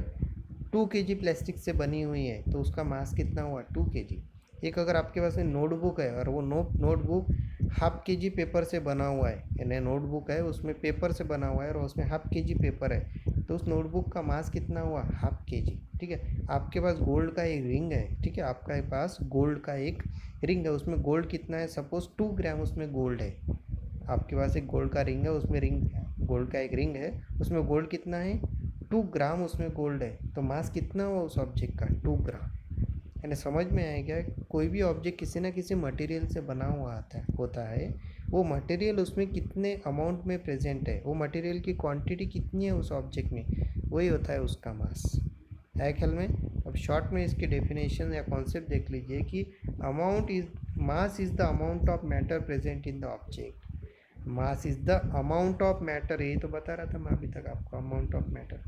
2 kg प्लास्टिक से बनी हुई है, तो उसका मास कितना हुआ, 2 kg। एक अगर आपके पास में नोटबुक है और वो नोटबुक 1/2 kg पेपर से बना हुआ है, यानी नोटबुक है उसमें पेपर से बना हुआ है और उसमें 1/2 kg पेपर है, तो उस नोटबुक का मास कितना हुआ, 1/2 kg, ठीक है। आपके पास गोल्ड का एक रिंग है, ठीक है, आपके पास गोल्ड का एक रिंग है, उसमें गोल्ड कितना है, सपोज 2 ग्राम उसमें गोल्ड है। आपके पास एक गोल्ड का रिंग है, उसमें गोल्ड का एक रिंग है, उसमें गोल्ड कितना है, 2 ग्राम उसमें गोल्ड है, तो मास कितना हुआ उस ऑब्जेक्ट का, 2 ग्राम। यानी समझ में आया क्या, कोई भी ऑब्जेक्ट किसी ना किसी मटेरियल से बना हुआ होता है, वो मटेरियल उसमें कितने अमाउंट में प्रेजेंट है, वो मटेरियल की क्वांटिटी कितनी है उस ऑब्जेक्ट में, वही होता है उसका मास, है ख्याल में। अब शॉर्ट में इसकी डेफिनेशन या कॉन्सेप्ट देख लीजिए कि amount is mass is the amount of matter present in the object. Mass is the amount of matter, यही तो बता रहा था मैं अभी तक आपको, अमाउंट ऑफ मैटर।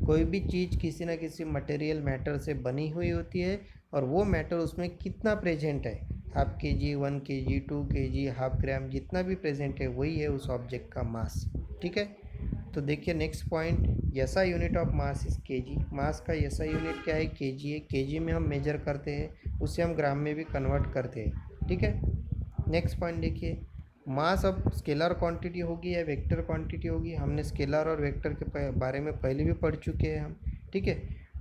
कोई भी चीज़ किसी ना किसी मटेरियल मैटर से बनी हुई होती है और वो मैटर उसमें कितना प्रेजेंट है, 1/2 kg, 1 kg, 2 kg, 1/2 ग्राम, जितना भी प्रेजेंट है वही है उस ऑब्जेक्ट का मास, ठीक है। तो देखिए next point, SI unit of mass is KG. Mass का एसआई यूनिट क्या है, केजी है। केजी में हम मेजर करते हैं, उससे हम ग्राम में भी कन्वर्ट करते हैं, ठीक है। नेक्स्ट पॉइंट देखिए, मास अब स्केलर क्वांटिटी होगी या वेक्टर क्वांटिटी होगी, हमने स्केलर और वेक्टर के बारे में पहले भी पढ़ चुके हैं हम, ठीक है।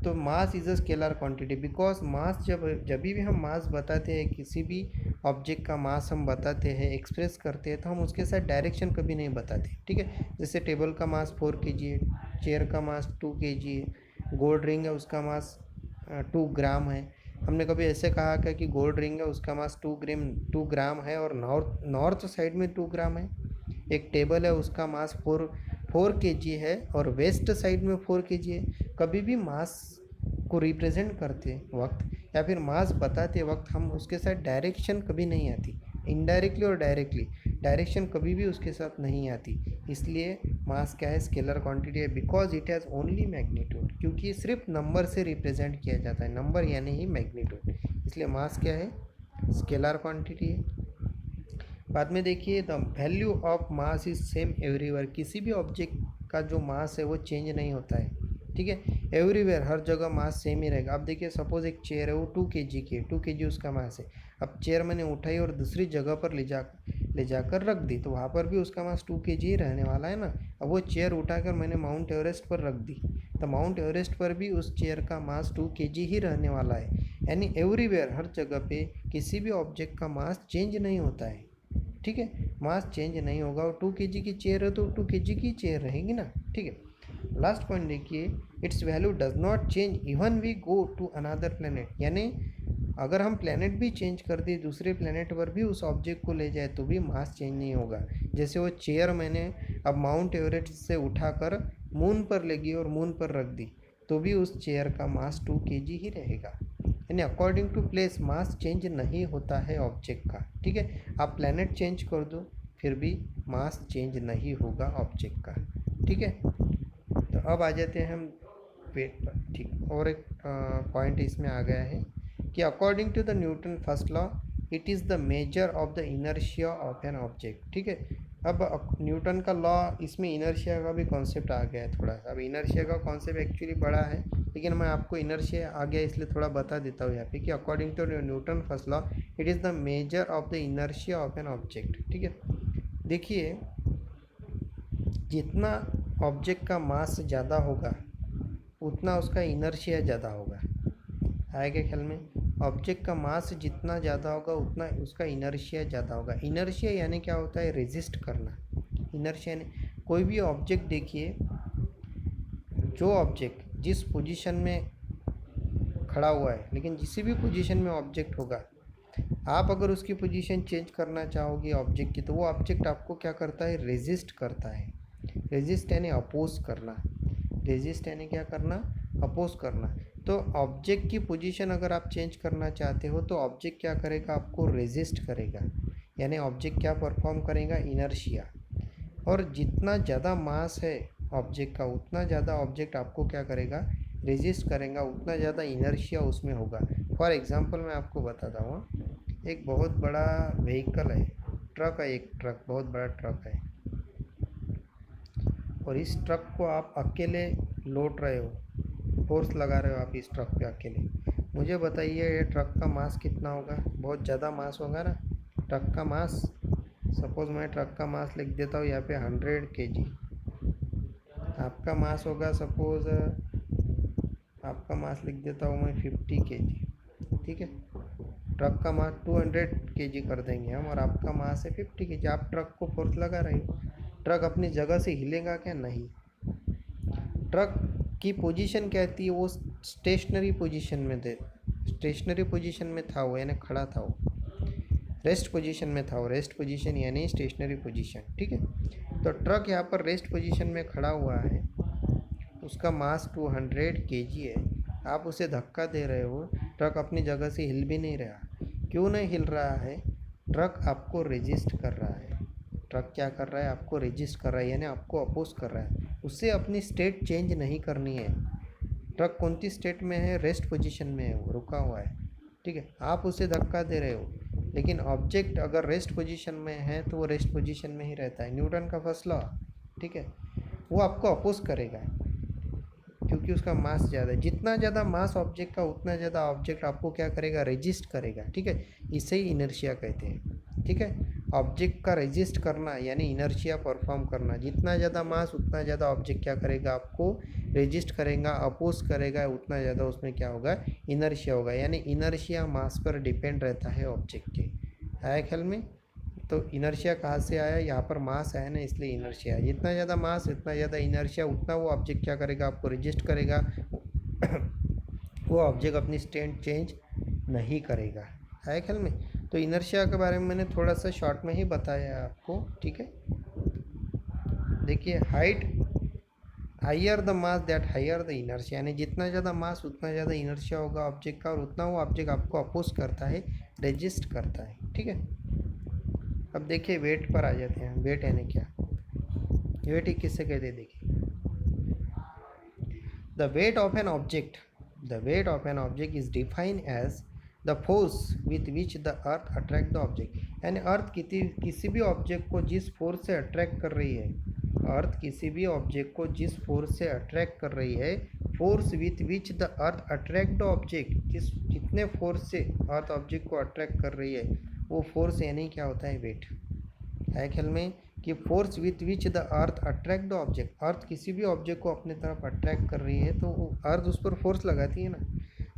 तो mass is a scalar quantity because mass जब भी हम मास बताते हैं, किसी भी ऑब्जेक्ट का मास हम बताते हैं, एक्सप्रेस करते हैं, तो हम उसके साथ डायरेक्शन कभी नहीं बताते, ठीक है। जैसे टेबल का मास 4 kg है, चेयर का मास 2 kg है, गोल्ड रिंग है उसका मास 2 ग्राम है। हमने कभी ऐसे कहा क्या कि गोल्ड रिंग है उसका मास 2 ग्राम है और नॉर्थ साइड में 2 ग्राम है। एक टेबल है उसका मास 4 kg है और वेस्ट साइड में 4 kg है। कभी भी मास को रिप्रेजेंट करते वक्त या फिर मास बताते वक्त हम उसके साथ डायरेक्शन कभी नहीं आती, इनडायरेक्टली और डायरेक्टली डायरेक्शन कभी भी उसके साथ नहीं आती। इसलिए मास क्या है, स्केलर क्वांटिटी है because it has only magnitude, क्योंकि ये सिर्फ नंबर से रिप्रेजेंट किया जाता है, नंबर यानी ही मैग्नीट्यूड, इसलिए मास क्या है, स्केलर क्वांटिटी है। बाद में देखिए the value of mass is same everywhere, किसी भी ऑब्जेक्ट का जो मास है वो चेंज नहीं होता है, ठीक है। एवरीवेयर हर जगह मास सेम ही रहेगा। अब देखिए सपोज एक चेयर है वो 2 kg की है, 2 kg उसका मास है। अब चेयर मैंने उठाई और दूसरी जगह पर ले जाकर रख दी, तो वहाँ पर भी उसका मास 2 kg ही रहने वाला है ना। अब वो चेयर उठाकर मैंने माउंट एवरेस्ट पर रख दी, तो माउंट एवरेस्ट पर भी उस चेयर का मास 2 kg ही रहने वाला है। यानी एवरीवेयर हर जगह पे किसी भी ऑब्जेक्ट का मास चेंज नहीं होता है, ठीक है। मास चेंज नहीं होगा और 2 kg की चेयर है तो 2 kg की चेयर रहेगी ना, ठीक है। लास्ट पॉइंट देखिए, its value does not change even we go to another planet, यानी अगर हम प्लेनेट भी चेंज कर दिए, दूसरे प्लेनेट पर भी उस ऑब्जेक्ट को ले जाए तो भी मास चेंज नहीं होगा। जैसे वो चेयर मैंने अब माउंट एवरेस्ट से उठाकर मून पर ले गई और मून पर रख दी, तो भी उस चेयर का मास 2 kg ही रहेगा। यानी according to place mass change नहीं होता है ऑब्जेक्ट का, ठीक है। आप प्लेनेट चेंज कर दो फिर भी मास चेंज नहीं होगा ऑब्जेक्ट का, ठीक है। तो अब आ जाते हैं हम वेट पर, ठीक। और एक पॉइंट इसमें आ गया है कि according to the Newton first law it is the measure of the inertia of an object, ठीक है। अब न्यूटन का लॉ, इसमें इनर्शिया का भी कॉन्सेप्ट आ गया है थोड़ा सा। अब इनर्शिया का कॉन्सेप्ट एक्चुअली बड़ा है, लेकिन मैं आपको इनर्शिया आ गया इसलिए थोड़ा बता देता हूँ यहाँ पे कि according to Newton first law it is the measure of the inertia of an object, ठीक है। देखिए जितना ऑब्जेक्ट का मास ज़्यादा होगा उतना उसका इनर्शिया ज़्यादा होगा, आएगा ख्याल में। ऑब्जेक्ट का मास जितना ज़्यादा होगा उतना उसका इनर्शिया ज़्यादा होगा। इनर्शिया यानी क्या होता है, रेजिस्ट करना। इनर्शिया यानी कोई भी ऑब्जेक्ट देखिए, जो ऑब्जेक्ट जिस पोजीशन में खड़ा हुआ है, लेकिन किसी भी पोजीशन में ऑब्जेक्ट होगा, आप अगर उसकी पोजीशन चेंज करना चाहोगे ऑब्जेक्ट की, तो वो ऑब्जेक्ट आपको क्या करता है, रेजिस्ट करता है। रेजिस्ट यानी अपोज करना, रेजिस्ट यानी क्या करना, अपोज करना। तो ऑब्जेक्ट की पोजीशन अगर आप चेंज करना चाहते हो तो ऑब्जेक्ट क्या करेगा, आपको रेजिस्ट करेगा, यानी ऑब्जेक्ट क्या परफॉर्म करेगा, इनर्शिया। और जितना ज़्यादा मास है ऑब्जेक्ट का उतना ज़्यादा ऑब्जेक्ट आपको क्या करेगा, रेजिस्ट करेगा, उतना ज़्यादा इनर्शिया उसमें होगा। फॉर एग्जांपल मैं आपको बताता हूँ, एक बहुत बड़ा व्हीकल है, ट्रक है, एक ट्रक बहुत बड़ा ट्रक है, और इस ट्रक को आप अकेले लोड रहे हो, फोर्स लगा रहे हो आप इस ट्रक पे अकेले। मुझे बताइए ये ट्रक का मास कितना होगा, बहुत ज़्यादा मास होगा ना ट्रक का मास। सपोज़ मैं ट्रक का मास लिख देता हूँ यहाँ पे 100 kg, आपका मास होगा सपोज़, आपका मास लिख देता हूँ मैं 50 kg, ठीक है। ट्रक का मास 200 kg कर देंगे हम और आपका मास है 50 kg। आप ट्रक को फोर्स लगा रहे हो, ट्रक अपनी जगह से हिलेगा क्या, नहीं। ट्रक की पोजीशन कहती है वो स्टेशनरी पोजीशन में थे, स्टेशनरी पोजीशन में था वो, यानी खड़ा था वो, रेस्ट पोजीशन में था वो, रेस्ट पोजीशन यानी स्टेशनरी पोजीशन, ठीक है। तो ट्रक यहाँ पर रेस्ट पोजीशन में खड़ा हुआ है, उसका मास 200 kg है, आप उसे धक्का दे रहे हो, ट्रक अपनी जगह से हिल भी नहीं रहा। क्यों नहीं हिल रहा है, ट्रक आपको रेजिस्ट कर रहा है। ट्रक क्या कर रहा है, आपको रेजिस्ट कर रहा है, यानी आपको अपोज कर रहा है। उससे अपनी स्टेट चेंज नहीं करनी है। ट्रक कौन सी स्टेट में है, रेस्ट पोजीशन में है, वो रुका हुआ है, ठीक है। आप उसे धक्का दे रहे हो, लेकिन ऑब्जेक्ट अगर रेस्ट पोजीशन में है तो वो रेस्ट पोजीशन में ही रहता है, न्यूटन का फर्स्ट लॉ, ठीक है। वो आपको अपोज करेगा क्योंकि उसका मास ज़्यादा है। जितना ज़्यादा मास ऑब्जेक्ट का उतना ज़्यादा ऑब्जेक्ट आपको क्या करेगा, रेजिस्ट करेगा, ठीक है। इसे ही इनर्शिया कहते हैं, ठीक है। ऑब्जेक्ट का रेजिस्ट करना यानी इनर्शिया परफॉर्म करना। जितना ज़्यादा मास उतना ज़्यादा ऑब्जेक्ट क्या करेगा, आपको रेजिस्ट करेगा, अपोज करेगा, उतना ज़्यादा उसमें क्या होगा, इनर्शिया होगा। यानी इनर्शिया मास पर डिपेंड रहता है ऑब्जेक्ट के। आया ख्याल में? तो इनर्शिया कहाँ से आया, यहाँ पर मास आया ना, इसलिए इनर्शिया। जितना ज़्यादा मास उतना ज़्यादा इनर्शिया, उतना वो ऑब्जेक्ट क्या करेगा, आपको रेजिस्ट करेगा वो ऑब्जेक्ट अपनी स्टेट चेंज नहीं करेगा। आया ख्याल में? तो इनर्शिया के बारे में मैंने थोड़ा सा शॉर्ट में ही बताया है आपको, ठीक है। देखिए, height higher the mass that higher the inertia, यानी जितना ज़्यादा मास उतना ज़्यादा इनर्शिया होगा ऑब्जेक्ट का, और उतना वो ऑब्जेक्ट आपको अपोज करता है, रेजिस्ट करता है, ठीक है। अब देखिए वेट पर आ जाते हैं। वेट यानी क्या, वेट ही किससे कहते हैं, देखिए the weight of an object, the weight of an object is defined as the force with which the earth attract the object. यानी अर्थ किसी भी ऑब्जेक्ट को जिस फोर्स से अट्रैक्ट कर रही है, अर्थ किसी भी ऑब्जेक्ट को जिस फोर्स से अट्रैक्ट कर रही है, force with which the earth attract the object, जितने फोर्स से अर्थ ऑब्जेक्ट को अट्रैक्ट कर रही है, वो फोर्स यानी क्या होता है, वेट। है ख्याल में कि force with which the earth attract the object, earth किसी भी ऑब्जेक्ट को अपने तरफ अट्रैक्ट कर रही है तो अर्थ उस पर फोर्स लगाती है ना।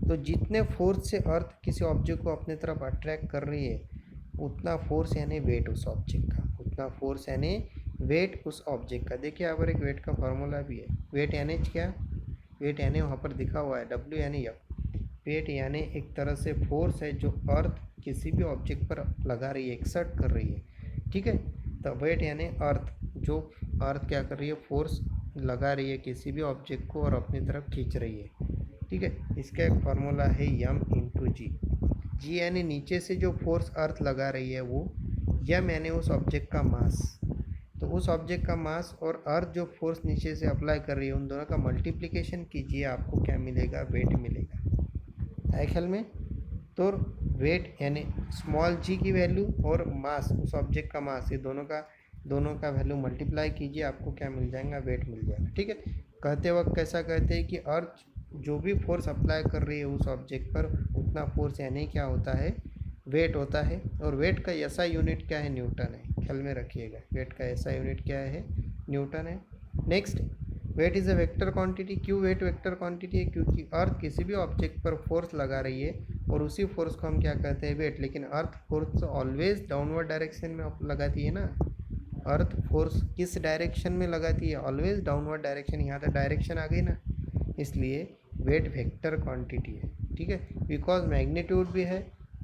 तो जितने फोर्स से अर्थ किसी ऑब्जेक्ट को अपने तरफ अट्रैक्ट कर रही है, उतना फोर्स यानी वेट उस ऑब्जेक्ट का, उतना फोर्स यानी वेट उस ऑब्जेक्ट का। देखिए यहाँ पर एक वेट का फॉर्मूला भी है। वेट यानी क्या, वेट यानी वहाँ पर दिखा हुआ है W यानी F। वेट यानी एक तरह से फोर्स है जो अर्थ किसी भी ऑब्जेक्ट पर लगा रही है, एक्सर्ट कर रही है, ठीक है। तो वेट यानी अर्थ, जो अर्थ क्या कर रही है, फोर्स लगा रही है किसी भी ऑब्जेक्ट को और अपनी तरफ खींच रही है, ठीक है। इसका एक फार्मूला है m इंटू जी। जी यानी नीचे से जो फोर्स अर्थ लगा रही है वो, m यानी उस ऑब्जेक्ट का मास। तो उस ऑब्जेक्ट का मास और अर्थ जो फोर्स नीचे से अप्लाई कर रही है, उन दोनों का मल्टीप्लिकेशन कीजिए, आपको क्या मिलेगा, वेट मिलेगा। है ख्याल में? तो वेट यानी स्मॉल जी की वैल्यू और मास, उस ऑब्जेक्ट का मास, ये दोनों का वैल्यू मल्टीप्लाई कीजिए, आपको क्या मिल जाएगा, वेट मिल जाएगा, ठीक है। कहते वक्त कैसा कहते हैं कि अर्थ जो भी फोर्स अप्लाई कर रही है उस ऑब्जेक्ट पर, उतना फोर्स यानी क्या होता है, वेट होता है। और वेट का ऐसा यूनिट क्या है, न्यूटन है, ख्याल में रखिएगा। वेट का ऐसा यूनिट क्या है, न्यूटन है। Next, weight is a vector quantity. क्यों वेट वेक्टर क्वांटिटी है, क्योंकि अर्थ किसी भी ऑब्जेक्ट पर फोर्स लगा रही है और उसी फोर्स को हम क्या कहते हैं, वेट। लेकिन earth force always downward direction में लगाती है ना। अर्थ फोर्स किस डायरेक्शन में लगाती है, ऑलवेज डाउनवर्ड डायरेक्शन। यहाँ तक डायरेक्शन आ गई ना, इसलिए वेट वेक्टर क्वांटिटी है, ठीक है। बिकॉज मैग्नीट्यूड भी है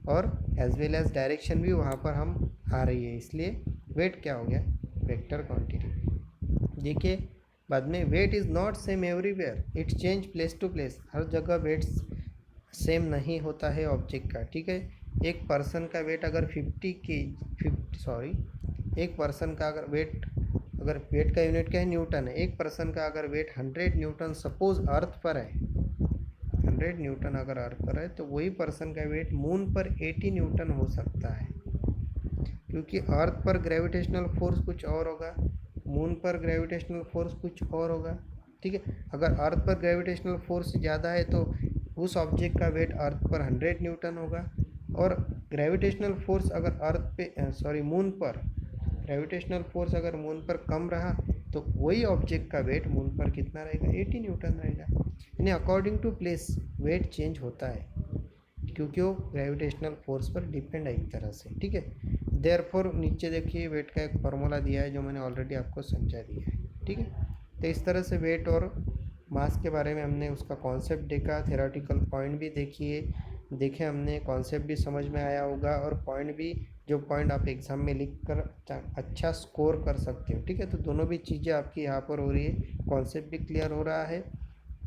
और एज वेल एज डायरेक्शन भी वहाँ पर हम आ रही है, इसलिए वेट क्या हो गया, वेक्टर क्वांटिटी। देखिए बाद में, weight is not same everywhere, it change place to place. हर जगह वेट सेम नहीं होता है ऑब्जेक्ट का, ठीक है। एक पर्सन का वेट अगर 50 एक पर्सन का अगर वेट का यूनिट क्या है, न्यूटन है। एक पर्सन का अगर वेट 100 न्यूटन सपोज अर्थ पर है, 100 न्यूटन अगर अर्थ पर है, तो वही पर्सन का वेट मून पर 80 न्यूटन हो सकता है, क्योंकि अर्थ पर ग्रेविटेशनल फोर्स कुछ और होगा, मून पर ग्रेविटेशनल फोर्स कुछ और होगा, ठीक है। अगर अर्थ पर ग्रेविटेशनल फोर्स ज़्यादा है तो उस ऑब्जेक्ट का वेट अर्थ पर 100 न्यूटन होगा, और ग्रेविटेशनल फोर्स अगर मून पर ग्रेविटेशनल फोर्स अगर मून पर कम रहा तो वही ऑब्जेक्ट का वेट मून पर कितना रहेगा, 80 न्यूटन रहेगा। यानी according to place weight change होता है, क्योंकि वो ग्रेविटेशनल फोर्स पर डिपेंड है एक तरह से, ठीक है। देयरफॉर नीचे देखिए वेट का एक फार्मूला दिया है जो मैंने ऑलरेडी आपको समझा दिया है, ठीक है। तो इस तरह से वेट और मास के बारे में हमने उसका कॉन्सेप्ट देखा, थ्योरेटिकल पॉइंट भी देखे हमने, कॉन्सेप्ट भी समझ में आया होगा, और पॉइंट भी, जो पॉइंट आप एग्ज़ाम में लिख कर अच्छा स्कोर कर सकते हो, ठीक है। तो दोनों भी चीज़ें आपकी यहाँ पर हो रही है, कॉन्सेप्ट भी क्लियर हो रहा है,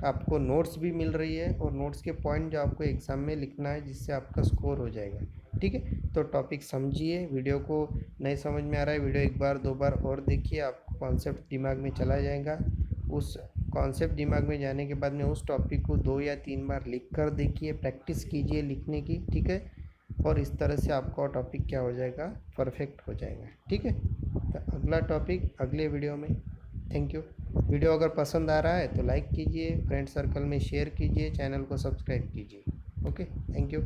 आपको नोट्स भी मिल रही है, और नोट्स के पॉइंट जो आपको एग्ज़ाम में लिखना है, जिससे आपका स्कोर हो जाएगा, ठीक है। तो टॉपिक समझिए, वीडियो को नहीं समझ में आ रहा है, वीडियो एक बार दो बार और देखिए, आपको कॉन्सेप्ट दिमाग में चला जाएगा। उस कॉन्सेप्ट दिमाग में जाने के बाद में उस टॉपिक को 2 या 3 बार लिख कर देखिए, प्रैक्टिस कीजिए लिखने की, ठीक है। और इस तरह से आपका टॉपिक क्या हो जाएगा, परफेक्ट हो जाएगा, ठीक है। तो अगला टॉपिक अगले वीडियो में। Thank you. वीडियो अगर पसंद आ रहा है तो लाइक कीजिए, फ्रेंड सर्कल में शेयर कीजिए, चैनल को सब्सक्राइब कीजिए। Okay, thank you.